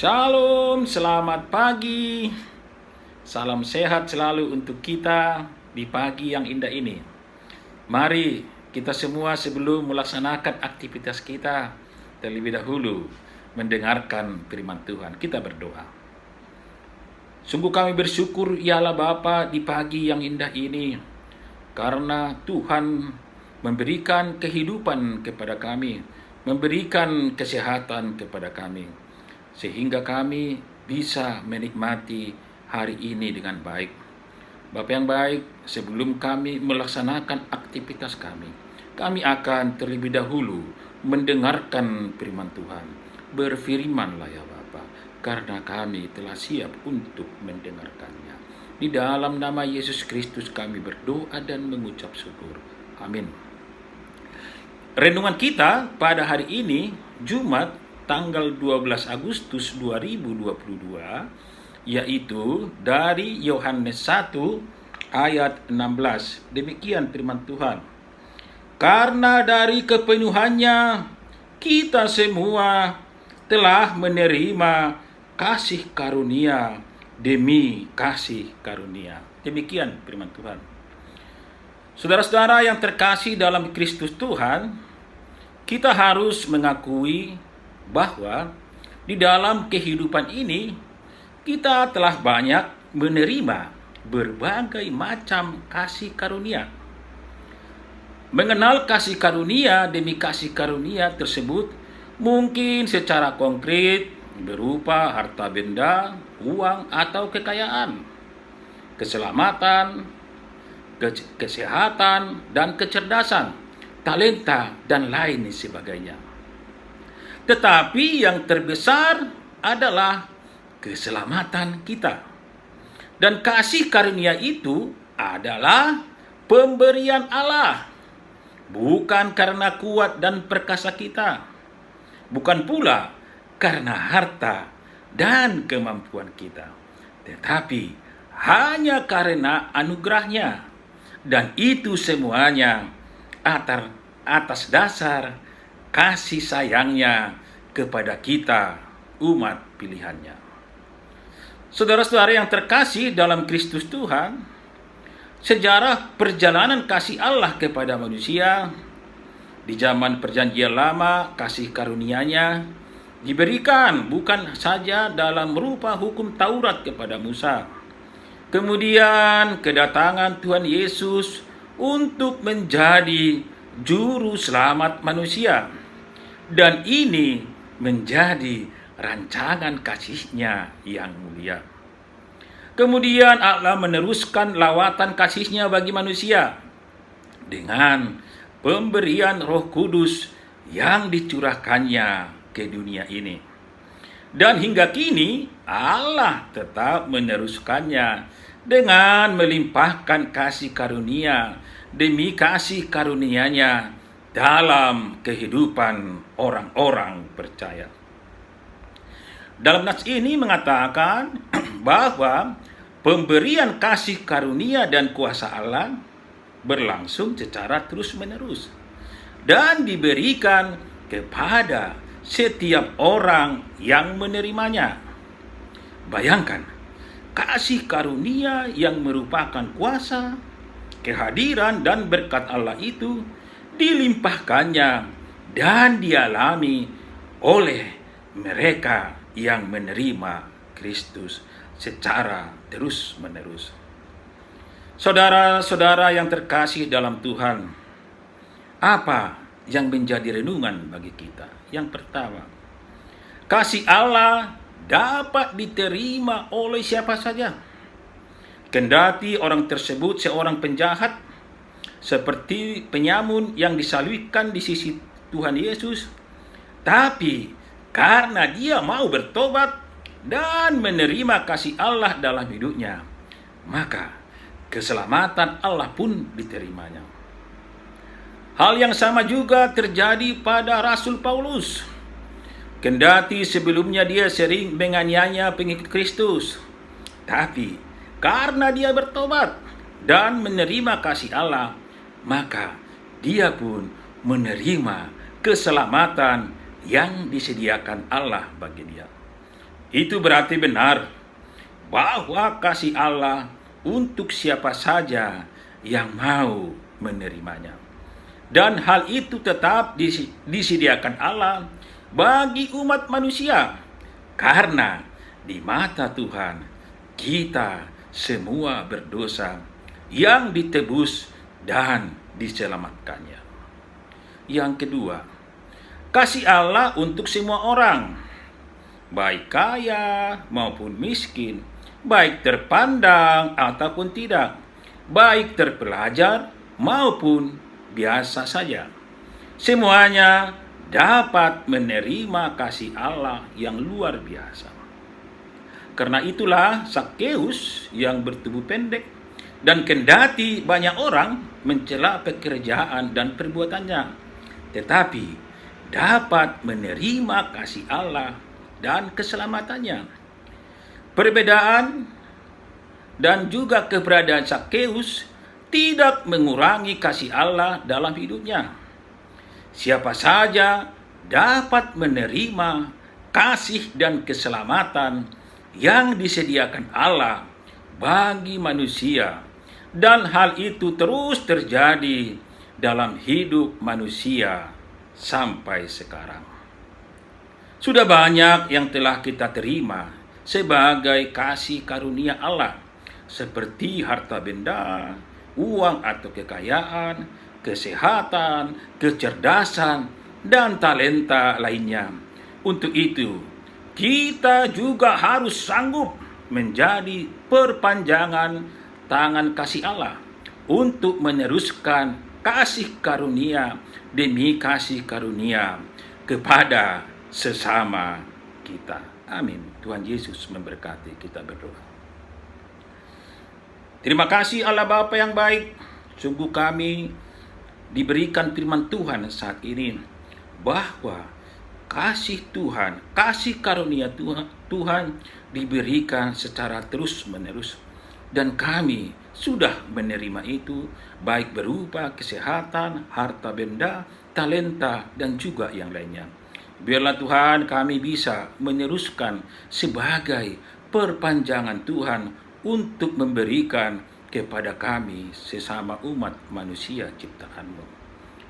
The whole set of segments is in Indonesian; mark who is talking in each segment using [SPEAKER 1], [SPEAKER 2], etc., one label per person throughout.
[SPEAKER 1] Shalom, selamat pagi. Salam sehat selalu untuk kita di pagi yang indah ini. Mari kita semua sebelum melaksanakan aktivitas kita terlebih dahulu mendengarkan firman Tuhan. Kita berdoa. Sungguh kami bersyukur ya Allah Bapa di pagi yang indah ini, karena Tuhan memberikan kehidupan kepada kami, memberikan kesehatan kepada kami, sehingga kami bisa menikmati hari ini dengan baik. Bapa yang baik, sebelum kami melaksanakan aktivitas kami akan terlebih dahulu mendengarkan firman Tuhan. Berfirmanlah ya Bapa, karena kami telah siap untuk mendengarkannya. Di dalam nama Yesus Kristus kami berdoa dan mengucap syukur. Amin. Renungan kita pada hari ini, Jumat, tanggal 12 Agustus 2022, yaitu dari Yohanes 1 ayat 16. Demikian firman Tuhan. Karena dari kepenuhannya kita semua telah menerima kasih karunia demi kasih karunia. Demikian firman Tuhan. Saudara-saudara yang terkasih dalam Kristus Tuhan, kita harus mengakui bahwa di dalam kehidupan ini kita telah banyak menerima berbagai macam kasih karunia. Mengenal kasih karunia demi kasih karunia tersebut mungkin secara konkret berupa harta benda, uang atau kekayaan, keselamatan, kesehatan dan kecerdasan, talenta dan lain sebagainya. Tetapi yang terbesar adalah keselamatan kita. Dan kasih karunia itu adalah pemberian Allah. Bukan karena kuat dan perkasa kita. Bukan pula karena harta dan kemampuan kita. Tetapi hanya karena anugerahnya. Dan itu semuanya atas dasar kasih sayangnya kepada kita, umat pilihannya. Saudara-saudara yang terkasih dalam Kristus Tuhan, sejarah perjalanan kasih Allah kepada manusia di zaman Perjanjian Lama, kasih karunia-Nya diberikan bukan saja dalam rupa hukum Taurat kepada Musa. Kemudian kedatangan Tuhan Yesus untuk menjadi juru selamat manusia. Dan ini menjadi rancangan kasih-Nya yang mulia. Kemudian Allah meneruskan lawatan kasih-Nya bagi manusia dengan pemberian Roh Kudus yang dicurahkannya ke dunia ini. Dan hingga kini Allah tetap meneruskannya dengan melimpahkan kasih karunia demi kasih karunia-Nya dalam kehidupan orang-orang percaya. Dalam nas ini mengatakan bahwa pemberian kasih karunia dan kuasa Allah berlangsung secara terus-menerus dan diberikan kepada setiap orang yang menerimanya. Bayangkan, kasih karunia yang merupakan kuasa, kehadiran dan berkat Allah itu dilimpahkannya dan dialami oleh mereka yang menerima Kristus secara terus-menerus. Saudara-saudara yang terkasih dalam Tuhan, apa yang menjadi renungan bagi kita? Yang pertama, kasih Allah dapat diterima oleh siapa saja. Kendati orang tersebut seorang penjahat, seperti penyamun yang disalibkan di sisi Tuhan Yesus, tapi karena dia mau bertobat dan menerima kasih Allah dalam hidupnya, maka keselamatan Allah pun diterimanya. Hal yang sama juga terjadi pada Rasul Paulus. Kendati sebelumnya dia sering menganiaya pengikut Kristus, tapi karena dia bertobat dan menerima kasih Allah, maka dia pun menerima keselamatan yang disediakan Allah bagi dia. Itu berarti benar bahwa kasih Allah untuk siapa saja yang mau menerimanya. Dan hal itu tetap disediakan Allah bagi umat manusia, karena di mata Tuhan kita semua berdosa yang ditebus dan diselamatkannya. Yang kedua, kasih Allah untuk semua orang, baik kaya maupun miskin, baik terpandang ataupun tidak, baik terpelajar maupun biasa saja. Semuanya dapat menerima kasih Allah yang luar biasa. Karena itulah Zakheus yang bertubuh pendek dan kendati banyak orang mencela pekerjaan dan perbuatannya, tetapi dapat menerima kasih Allah dan keselamatannya. Perbedaan dan juga keberadaan Zakheus tidak mengurangi kasih Allah dalam hidupnya. Siapa saja dapat menerima kasih dan keselamatan yang disediakan Allah bagi manusia, dan hal itu terus terjadi dalam hidup manusia sampai sekarang. Sudah banyak yang telah kita terima sebagai kasih karunia Allah, seperti harta benda, uang atau kekayaan, kesehatan, kecerdasan, dan talenta lainnya. Untuk itu, kita juga harus sanggup menjadi perpanjangan tangan kasih Allah untuk meneruskan kasih karunia demi kasih karunia kepada sesama kita. Amin. Tuhan Yesus memberkati. Kita berdoa. Terima kasih Allah Bapa yang baik. Sungguh kami diberikan firman Tuhan saat ini bahwa kasih Tuhan, kasih karunia Tuhan diberikan secara terus-menerus, dan kami sudah menerima itu, baik berupa kesehatan, harta benda, talenta, dan juga yang lainnya. Biarlah Tuhan kami bisa meneruskan sebagai perpanjangan Tuhan untuk memberikan kepada kami sesama umat manusia ciptaan-Mu.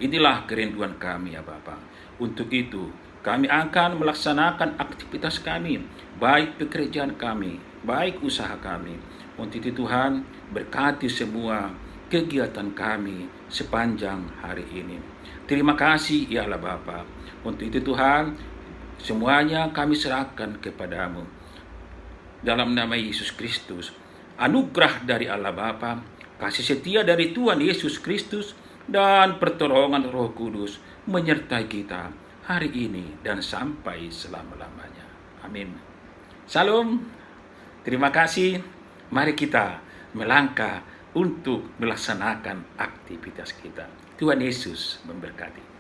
[SPEAKER 1] Inilah kerinduan kami ya Bapa. Untuk itu kami akan melaksanakan aktivitas kami, baik pekerjaan kami, baik usaha kami. Untuk itu Tuhan, berkati semua kegiatan kami sepanjang hari ini. Terima kasih ya Allah Bapa. Untuk itu Tuhan, semuanya kami serahkan kepadamu. Dalam nama Yesus Kristus, anugerah dari Allah Bapa, kasih setia dari Tuhan Yesus Kristus, dan pertolongan Roh Kudus menyertai kita hari ini dan sampai selama-lamanya. Amin. Salam. Terima kasih. Mari kita melangkah untuk melaksanakan aktivitas kita. Tuhan Yesus memberkati.